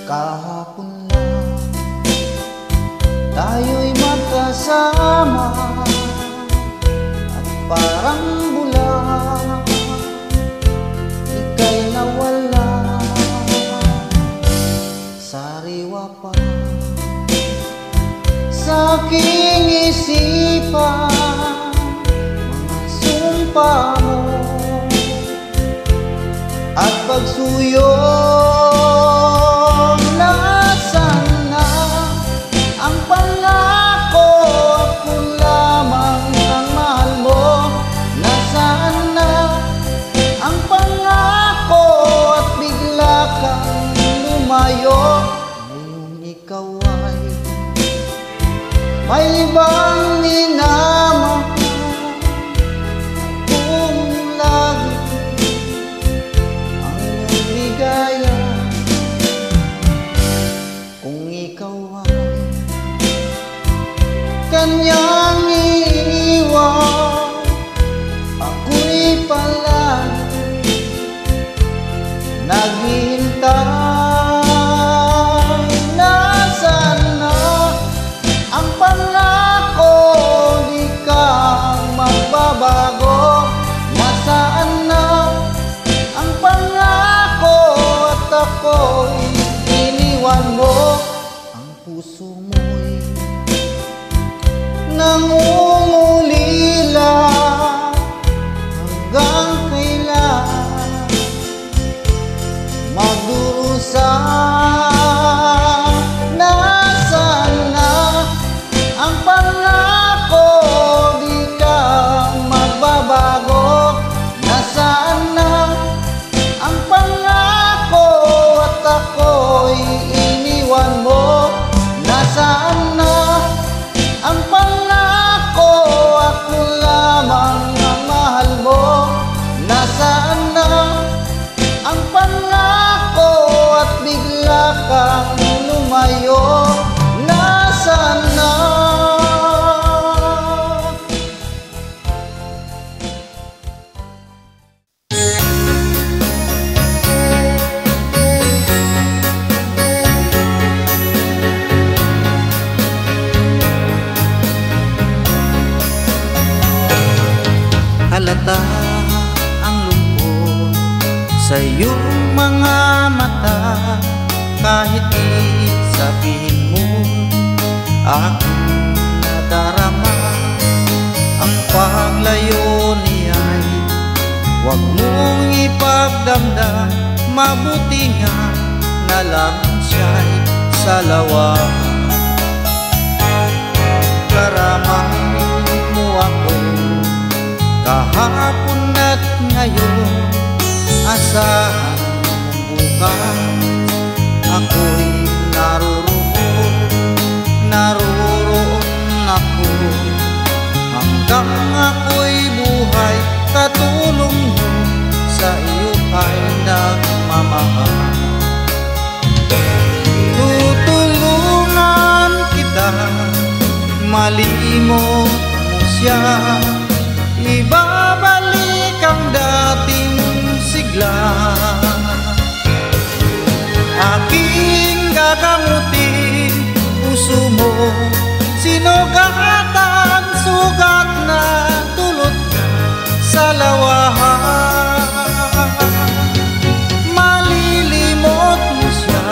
Kahapon lang tayo'y magkasama at parang bulan ika'y nawala. Sariwa pa sa aking isipan mga sumpa mo at pagsuyo. Nasaan na ang pangako? Ako lamang ang mahal mo. Nasaan na ang pangako? At bigla kang lumayo. Ngayong ikaw ay may ibang minamahal. Kung lagi ang iyong ligaya, kung ikaw ay kanyang iiwan, ako'y palagi naghihintay. Nasaan na ang pangako? Di ka magbabago. Nasaan na ang pangako? At ako'y iniwan mo. Ang puso mo'y nangungulila. Hanggang kailan magdurusa? Nasaan na ang pangako? Di ka magbabago. Nasaan na ang pangako? At ako'y iniwan mo. Nasaan na ang pangako? Ako lamang ang mahal mo. Nasaan na ang pangako? At bigla kang lumayo. Nasaan na? Halata ang lungkot sa iyong mga mata. Kahit di sabihin mo, aking nadarama. Ang paglayo niya'y huwag mong ipagdamdam. Mabuti nga na lang siya'y salawahan. Karamahin mo ako kahapon at ngayon. Asahan mong bukas ako'y naroroon ako. Hanggang ako'y buhay, katulong mo sa iyo ay nagmamahal. Tutulungan kita, malimot mo siya. Ibabalik ang dating sigla. Aking gagamutin puso mo, sinugatan, sugat na dulot sa lawahan. Malilimot mo siya,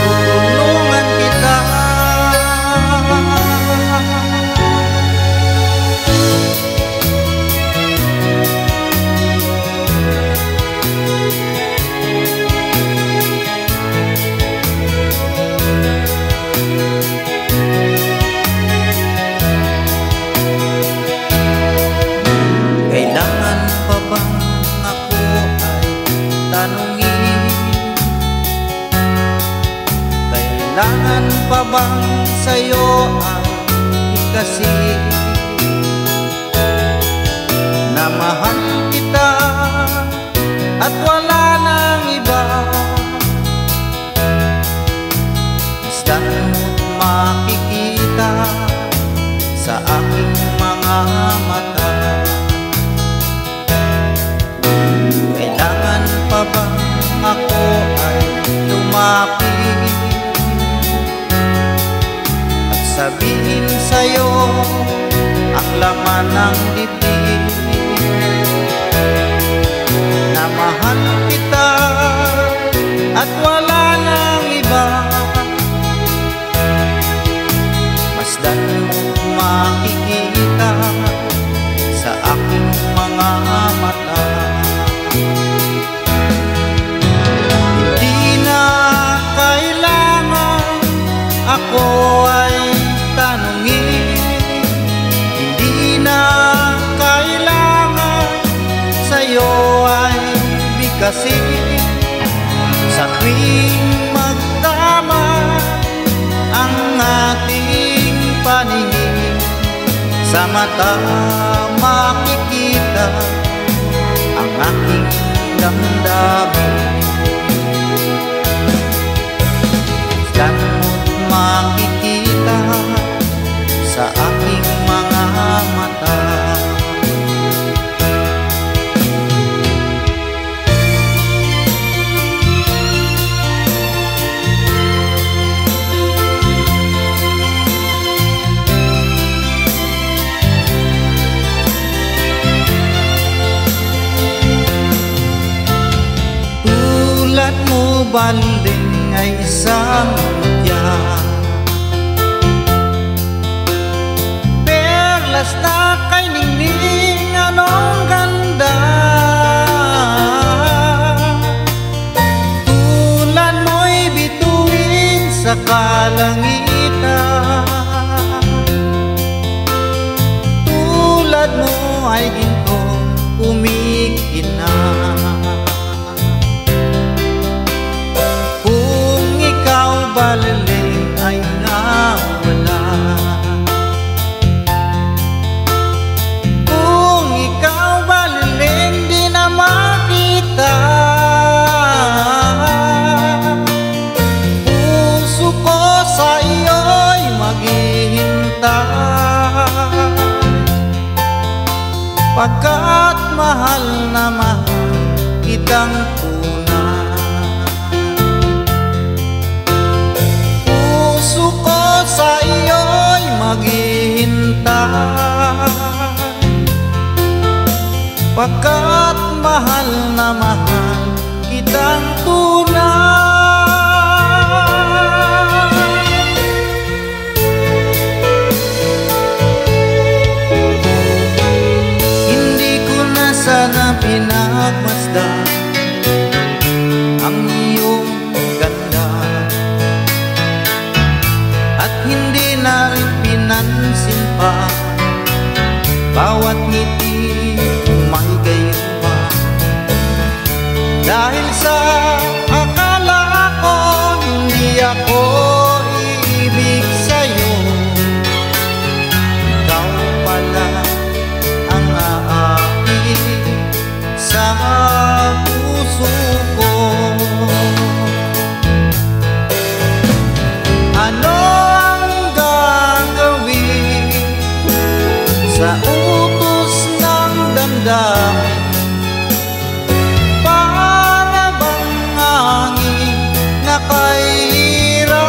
tutulungan kita. Kailangan pa bang ako ay tanungin? Kailangan pa bang sa'yo ay ikasin na mahal kita at wala nang iba? Basta't mo't makikita sa aking mga mata. Kailangan pa bang ako ay sa'yo ang laman ng dibdib, na mahal kita at wala nang iba. Masdan mo't makikita sa aking mga mata. Hindi na kailangan ako ay tanungin, hindi na kailangan sa'yo ay bigkasin. Sa tuwing magtama ang ating paningin, sa mata makikita ang aking damdamin. Masdan mo't makikita sa aking mga mata. Tulad mo baling ay isang mutya, perlas na kay ningning, anong ganda. Tulad mo'y bituin sa kalangitan, tulad mo ay ginto kumikinang. Baliling ay nawala, kung ikaw baliling di na makita. Puso ko sa iyo'y maghihintay, pagkat mahal na mahal kitang tunay. Sa iyo'y maghihintay, pagkat mahal na mahal kitang tunay. Hindi ko na sana pinagmasdan ang iyong ganda, at hindi na rin pinansin pa bawat ngiti may gayuma. Dahil sa akala ko hindi ako iibig sa'yo, ikaw pala ang aakit sa puso ko. Ano sa utos ng damdamin, para bang hangin na kahirap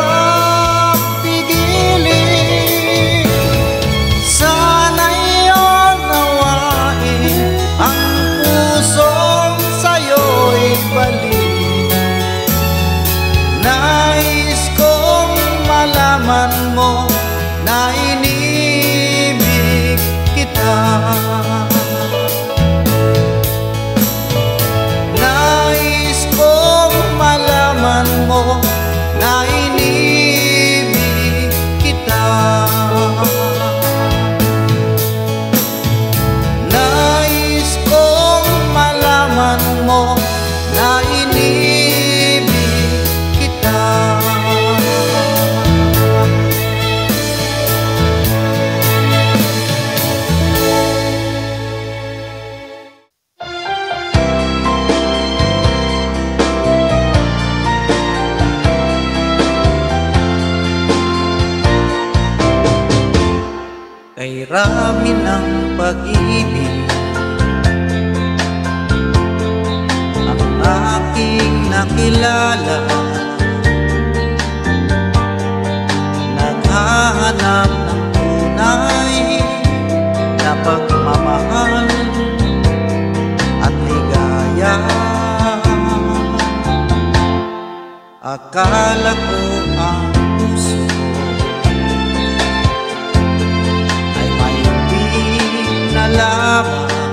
pigilin. Sana'y unawain ang pusong sa'yo'y balik. Nais kong malaman mo na inibig kita. Nais kong malaman mo na inibig kita. Nais kong malaman mo na inibig kita. Kay rami ng pag-ibig ang aking nakilala, naghahanap ng tunay Akala ko ang puso ko ay may hindi na lamang,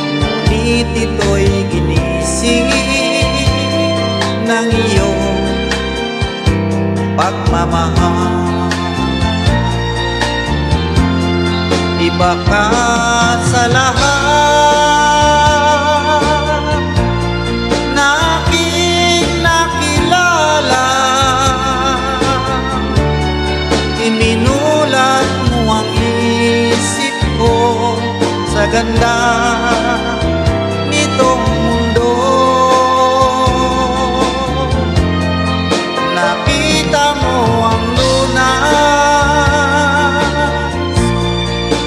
ngunit ito'y ginising ng iyong pagmamahal. Iba ka sa lahat na aking nakilala, iminulat mo ang isip ko sa ganda nitong mundo. Nakita mo ang lunas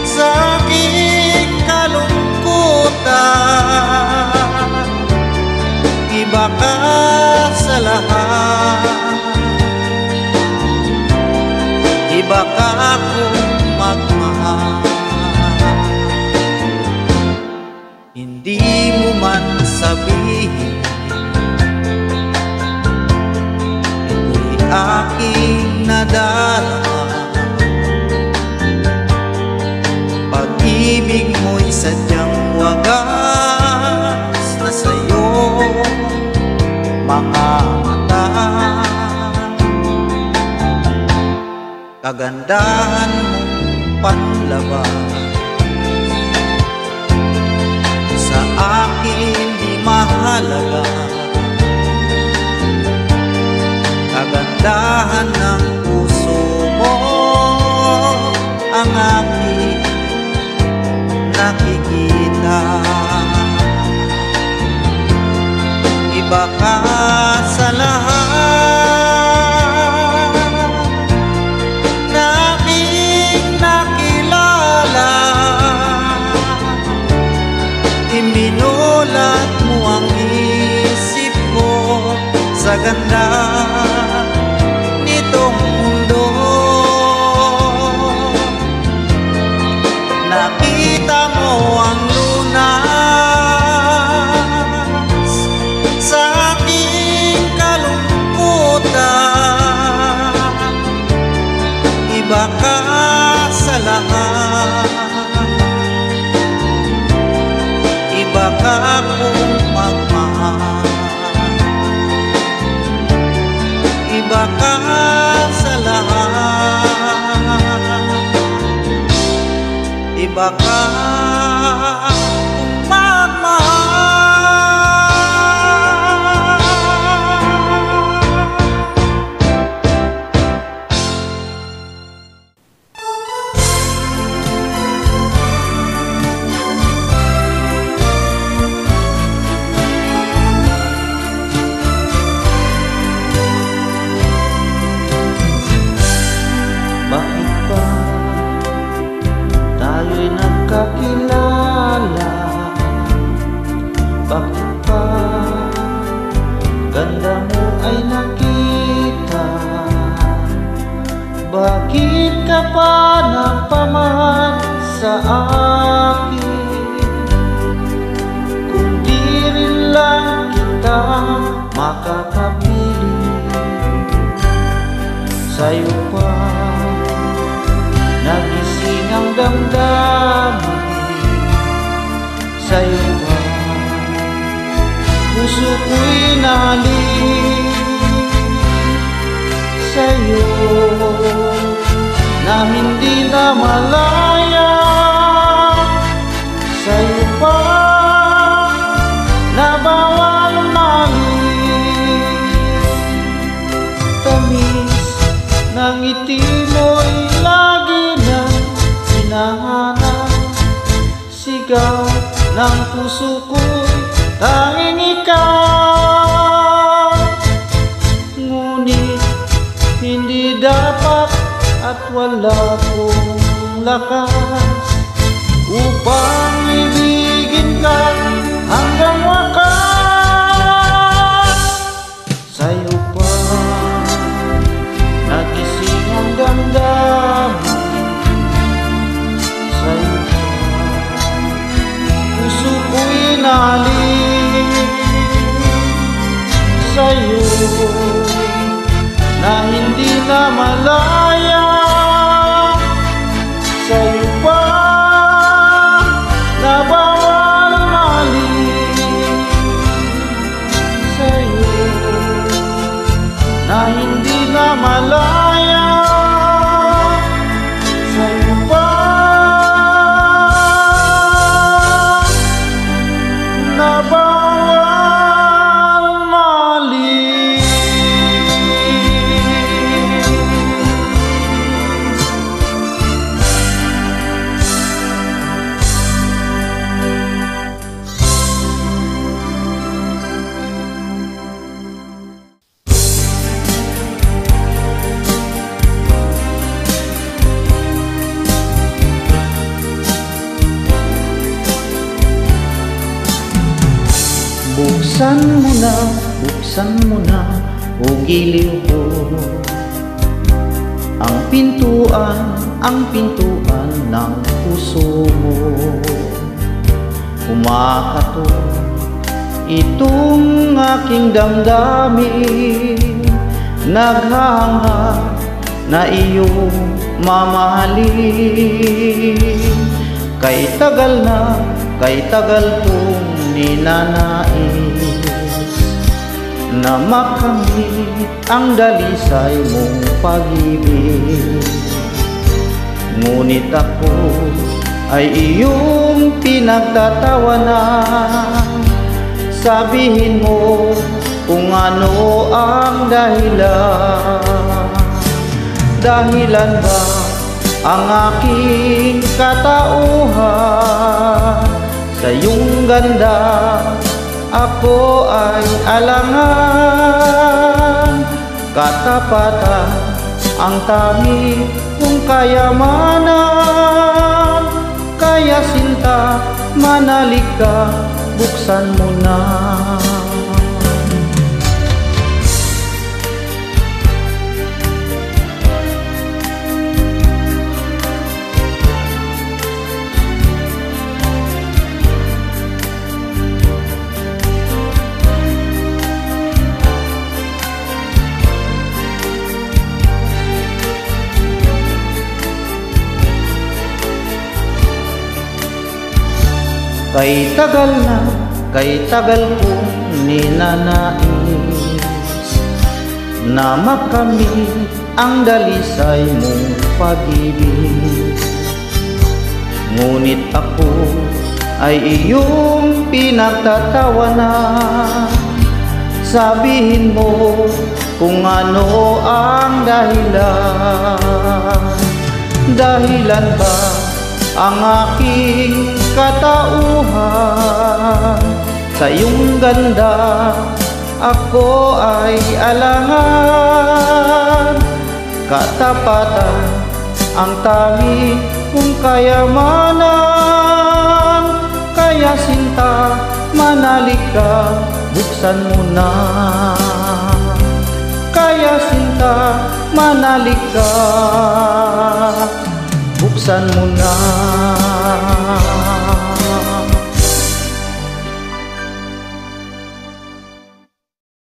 sa aking kalungkutan. Iba ka sa lahat, iba ka akong magmahal. Hindi mo man sabihin, ito'y aking nadarama. Pag-ibig mo'y sadyang wagas na sa'yo mga mata. Kagandahan mong panlabas sa akin di mahalaga. Kagandahan ng puso mo ang aking nakikita. Iba ka sa lahat na aking nakilala, iminulat mo ang isip ko sa ganda nitong mundo. Nakita mo ang lunas sa aking kalungkutan. Iba ka sa lahat, iba ka akong magmahal. Iba ka sa lahat, iba ka akong magmahal. Bakit ba tayo'y nagkakilala? Bakit ba ganda mo ay nakita? Bakit ka pa napamahal sa akin? Kung di rin lang kita makakapili, sa'yo pa nagising ang damdamin. Sa'yo pa puso ko'y nahalin. Sa'yo na hindi na malaya. Sa'yo pa na bawal mahalin. Tamis ng ngiti mo'y lagi nang hinahanap. Sigaw ng puso ko'y tanging ikaw. Ngunit hindi dapat at wala kong lakas upang ibigin ka hanggang wakas. Sa'yo pa nagising ang damdamin. Sa'yo pa puso ko'y nahalin. sa'yo na hindi na malaya. Sa'yo pa na bawal maling, sa'yo na hindi na malaya. Sa'yo pa na bawal maling. Buksan mo na, o giliw ko ang pintuan ng puso mo. Kumakato itong aking damdamin, naghahangad na iyong mamahalin. Kay tagal kong ninanais na makamit ang dalisay mong pag-ibig. Ngunit ako ay iyong pinagtatawanan. Sabihin mo kung ano ang dahilan. Dahilan ba ang aking katauhan? Sa iyong ganda ako ay alangan. Katapatan ang tanging kong kayamanan. Kaya sinta, manalik ka, buksan mo na. Kay tagal kong ninanais na makamit ang dalisay mong pag-ibig. Ngunit ako ay iyong pinagtatawanan. Sabihin mo kung ano ang dahilan. Dahilan ba ang aking katauhan? Sa iyong ganda ako ay alangan. Katapatan ang tanging kong kayamanan. Kaya sinta, manalik ka, buksan mo na. Kaya sinta, manalik ka, buksan mo na.